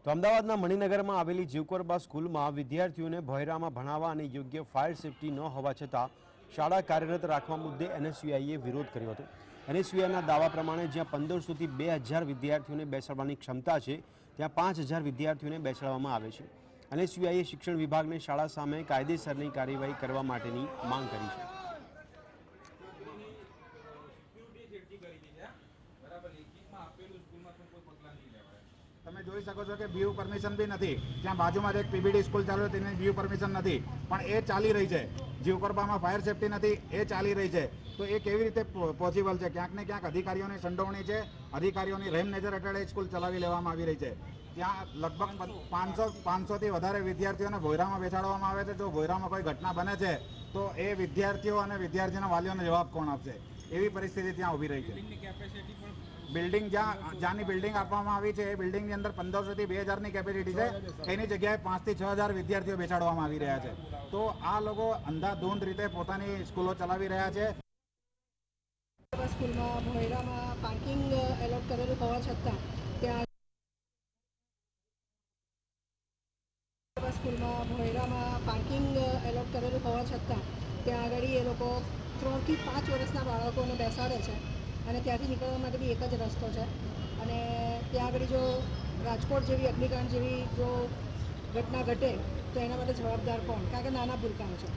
તો અમદાવાદના મણિનગરમાં આવેલી જીવકોરબા સ્કૂલમાં વિદ્યાર્થીઓને ભોયરામાં ભણાવવા અને યોગ્ય ફાયર સેફટી ન હોવા છતાં શાળા કાર્યરત રાખવા મુદ્દે એનએસયુઆઈએ વિરોધ કર્યો હતો। એનએસયુઆઈના દાવા પ્રમાણે જ્યાં 1500થી 2000 વિદ્યાર્થીઓને બેસાડવાની ક્ષમતા છે, ત્યાં 5000 વિદ્યાર્થીઓને બેસાડવામાં આવે છે। એનએસયુઆઈએ શિક્ષણ વિભાગને શાળા સામે કાયદેસરની કાર્યવાહી કરવા માટેની માંગ કરી છે। તમે જોઈ શકો છો કે બીયુ પરમિશન બી નથી। ત્યાં બાજુમાં એક પીબીડી સ્કૂલ ચાલુ તેની બીયુ પરમિશન નથી, પણ એ ચાલી રહી છે। જીવકોરબામાં ફાયર સેફટી નથી, એ ચાલી રહી છે। તો એ કેવી રીતે પોસિબલ છે? ક્યાંક ને ક્યાંક અધિકારીઓની સંડોવણી છે, અધિકારીઓની રેમ નજર હેઠળ એ સ્કૂલ ચલાવી લેવામાં આવી રહી છે। ત્યાં લગભગ 500થી વધારે વિદ્યાર્થીઓને ભોયરામાં બેસાડવામાં આવે છે। જો ભોયરામાં કોઈ ઘટના બને છે તો એ વિદ્યાર્થીઓ અને વિદ્યાર્થીઓના વાલીઓને જવાબ કોણ આપશે? એવી પરિસ્થિતિ ત્યાં ઊભી રહી છે। બિલ્ડિંગ જ્યાંની બિલ્ડિંગ આપવામાં આવી છે એ બિલ્ડિંગની અંદર 1500થી 2000ની કેપેસિટી છે, એની જગ્યાએ 5000થી 6000 વિદ્યાર્થીઓ બેસાડવામાં આવી રહ્યા છે। તો આ લોકો અંધાધૂંધ રીતે પોતાની સ્કૂલો ચલાવી રહ્યા છે। સ્કૂલમાં ભોયરામાં પાર્કિંગ એલોટ કરેલું હોવા છતાં ત્યાં સ્કૂલમાં ભોયરામાં પાર્કિંગ એલોટ કરેલું હોવા છતાં ત્યાં આગળ એ લોકો 3 થી 5 વર્ષના બાળકોને બેસાડે છે અને ત્યાંથી નીકળવા માટે બી એક જ રસ્તો છે। અને ત્યાં આગળ જો રાજકોટ જેવી અગ્નિકાંડ જેવી જો ઘટના ઘટે તો એના માટે જવાબદાર કોણ? કારણ કે નાના ભૂલકાઓ છે।